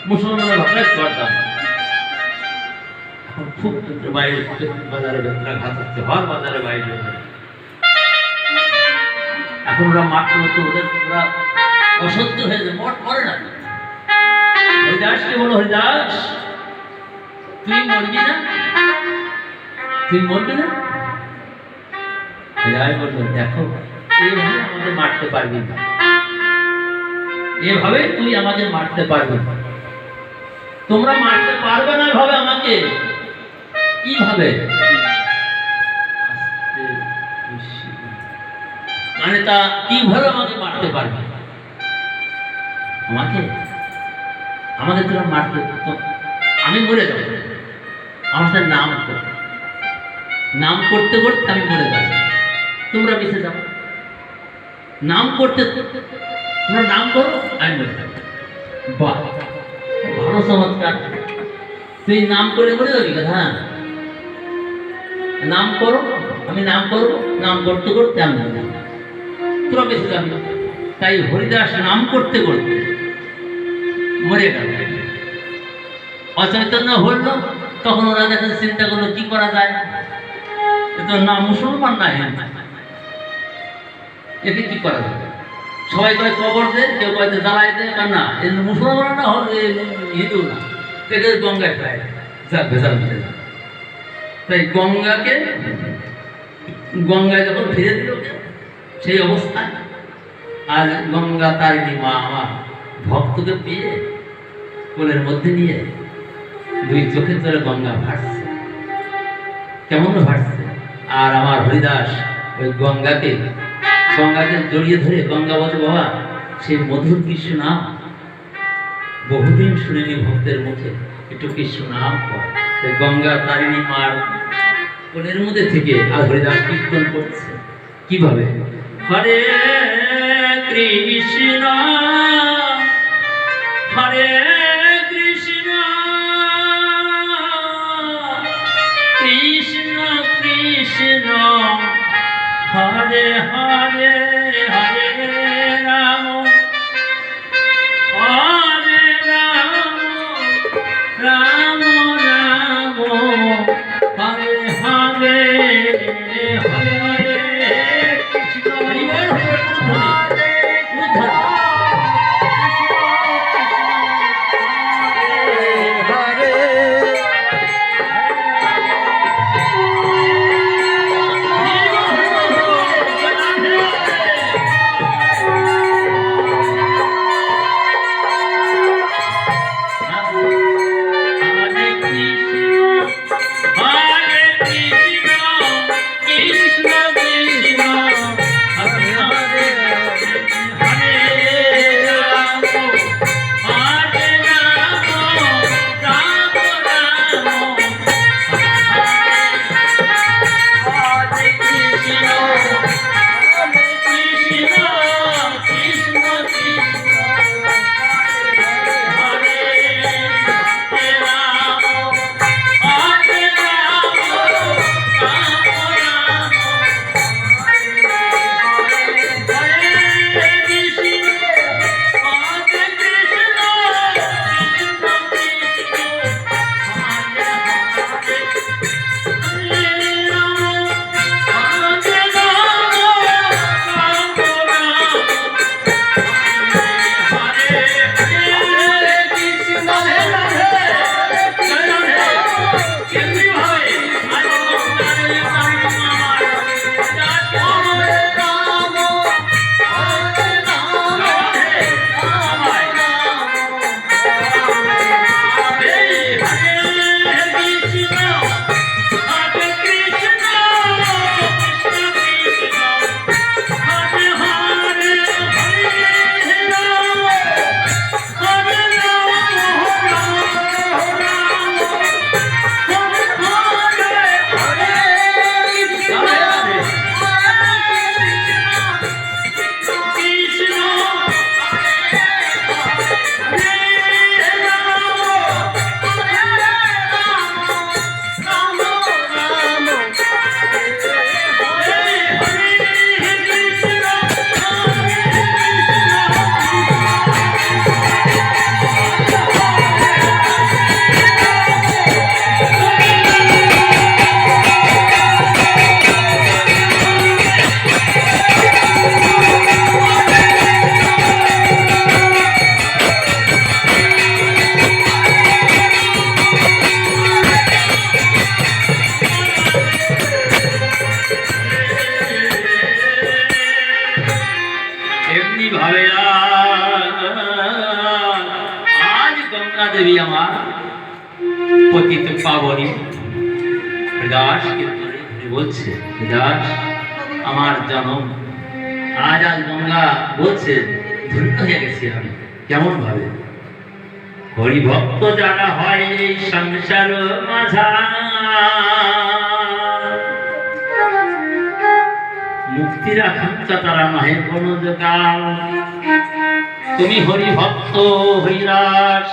মুসলমানের ভাষায় করতাম। এখন খুব বাইরে বাজারে বেতনাঘাত হচ্ছে, হর বাজারে বাইরে। এখন ওরা মাত্র তো ওদের ওরা অসহ্য হয়ে যায়, মঠ করে না। হরিদাসকে বলো, হরিদাস তুই মরবি না, তুই মরবি না? হরিদাস বললো, দেখো এইভাবে আমাদের মারতে পারবি না, এভাবে তুই আমাকে মারতে পারবি না, তোমরা মারতে পারবে না ভাবে আমাকে। কিভাবে? মানে তা কিভাবে আমাকে মারতে পারবে? আমাকে আমাকে তোরা মারতে, আমি মরে যাবো, আমার সাথে নাম করতে করতে আমি মরে যাবো, তোমরা বেঁচে যাবো। নাম করতে তোমরা নাম করো, আমি মরে যাবো। বাহ, ভালো চমৎকার। তুই নাম করে মরে যাবি? হ্যাঁ, নাম করো, আমি নাম করবো, নাম করতে করতে আমি মরে যাবো, তোরা বেঁচে যাবি। তাই হরিদাস নাম করতে করতে মরে গেল। অচৈতন্য হল। তখন ওরা দেখেন চিন্তা করলো কি করা যায়, তো না মুসলমান না একে কি করা যাবে? সবাই কয় কবর দে, কেউ কয় জ্বালাই দে, না মুসলমান না হল হিন্দু না, একে গঙ্গায় ফেলায় যা ভেজাল মিটে যায়। তাই গঙ্গায় যখন ফিরে দিল সেই অবস্থায়, আর গঙ্গা তারিণী মা আমার ভক্তকে পেয়ে কোলের মধ্যে নিয়ে দুই চোখের ধরে গঙ্গা ভাসছে, কেমন ভাসছে। আর আমার হরিদাস ওই গঙ্গাকে জড়িয়ে ধরে গঙ্গা বলে, বাবা সেই মধুর কৃষ্ণ নাম বহুদিন শুনিনি ভক্তের মুখে, একটু কৃষ্ণ নাম কর। গঙ্গা তারিণী মার কোলের মধ্যে থেকে আর হরিদাস কীর্তন করছে। কিভাবে? হরে কৃষ্ণ হরে কৃষ্ণ কৃষ্ণ কৃষ্ণ হরে হরে, হরে রাম হরে রাম রাম রাম হরে হরে, হরে হরে কৃষ্ণ হরে হরে গঙ্গা দেবী আমার পতিত পাবনী দাস কিন্তু বলছে, দাস আমার জনম আজ গঙ্গা বলছে ধন্য হয়ে গেছি আমি। কেমন ভাবে? হরিভক্ত যারা হয় এই সংসার মাঝা, মুক্তির আকাঙ্ক্ষা তারা নহে কোন কাল। তুমি হরিভক্ত হইরাস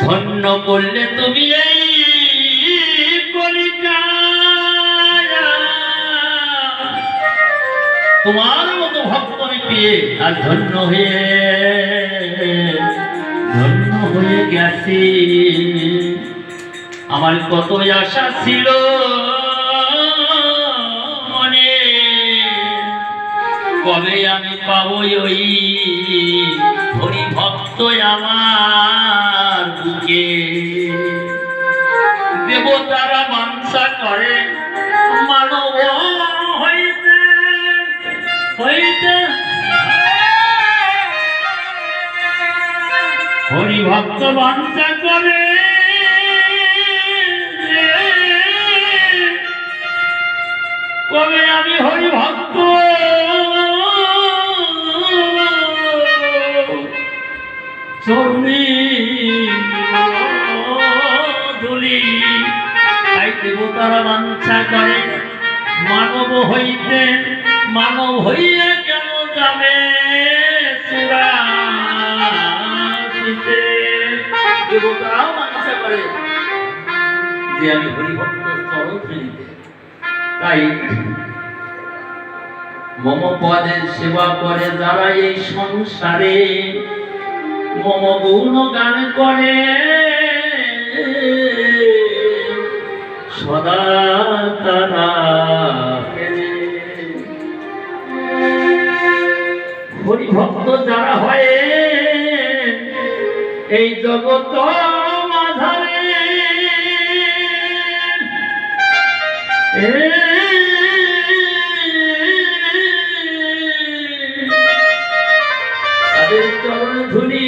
ধন্য করলে তুমি এই কলিকায়া। তোমার মতো ভক্ত আমি পেয়ে আর ধন্য হয়ে গেছি। আমার কত আশা ছিল মনে, কবে আমি পাবো ওই হরি ভক্ত আমার বুকে। দেবতারা বাঞ্ছা করে মানব হইতে হইতে, হরি ভক্ত বাঞ্ছা করে কবে আমি হরি ভক্ত চরণে ধুলি। তাই দেবতারা বাঞ্ছা করে মানব হইতে, মানব হইয়া কেন যাবে চূড়াতে। দেবতারাও বাঞ্ছা করে যে আমি হরিভক্ত চরণ ধুলিতে। তাই মম পদের সেবা করে যারা এই সংসারে, মম গুণ গান করে সদা তারা হরিভক্ত যারা হয় এই জগৎ মাঝারে, তাদের চরণ ধুলি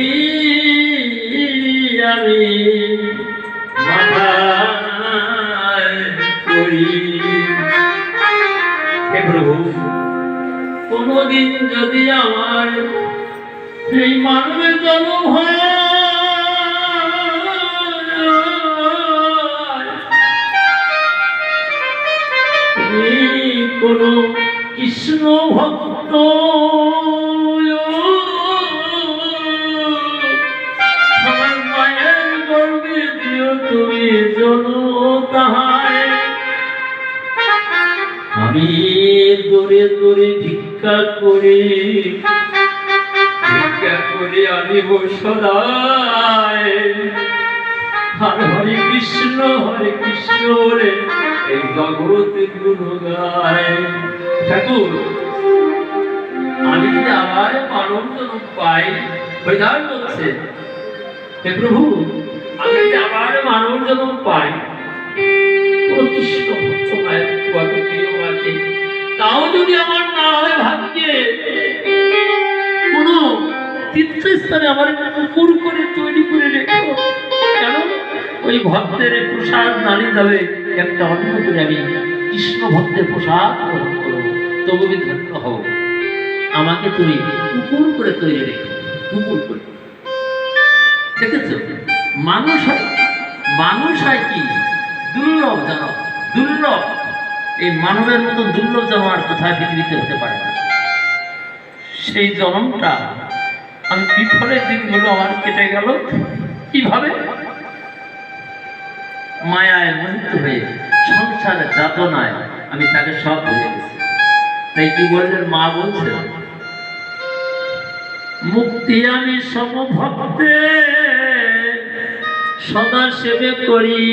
আমি মাথায় করি। হে প্রভু, কোনদিন যদি আমার এই মানবের জন্ম হয়, কোন কৃষ্ণ ভক্ত আমার মায়ের গর্বে দিও তুমি জন্ম তাহায়। আমি দূরে দূরে ভিক্ষা করি আনিব সদায়। আর হরে কৃষ্ণ রে এই জগৎ গুণ গায়। ঠাকুর, আমি যদি আবার মানব জন্ম পাই, হরিদাস বলছে, হে প্রভু, আমি যদি আবার মানব জন্ম পাই, কোন কৃষ্ণ ভক্ত মায়ের কত প্রিয় আছে, তাও যদি আমার না হয় ভাগ্যে, কোন তীর্থস্থানে আমার পুকুর করে তৈরি করে রেখো। কেন? ওই ভক্তের প্রসাদ নালি যাবে একটা অন্য করে আমি কৃষ্ণ ভক্তের প্রসাদ গ্রহণ করবো, তবু আমি ধন্য হব। আমাকে তুমি পুকুর করে তৈরি রেখো, পুকুর করে। দেখেছ, মানুষ হয় কি দুর্লভ জানো, দুর্লভ। এই মানবের মতো দুর্লভ যেন আর কোথায় পৃথিবীতে হতে পারে না। সেই জন্মটা আমি বিফলের দিনগুলো আমার কেটে গেল কিভাবে? মায়ায় মোহিত হয়ে সংসারের যাতনায় আমি তাকে সব ভুলে গেছি। তাই কি বললেন মা? বলছে, মুক্তি আমি সমভক্তে সদা সেবে করি,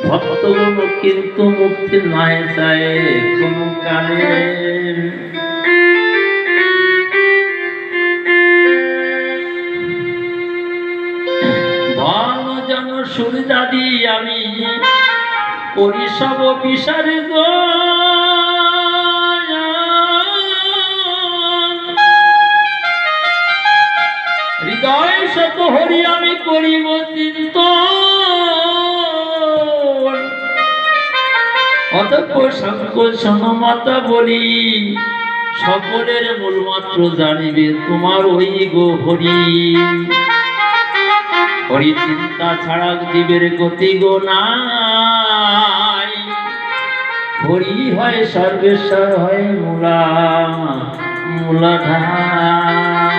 ভক্তগণ কিন্তু মুক্তি নাই চায় কোন কালে। ভালো যেন সুবিধা দিই আমি করি সব বিচারে হৃদয় শত হরি আমি করিব চিন্তন। অতঃপর শঙ্কর শোনো মাতা বলি, সকলের মূলমাত্র জানিবে তোমার ওই গো হরি। হরি চিন্তা ছাড়া জীবের গতি গো নাই। হরি হয় সর্বেশ্বর হয় মূলাধার।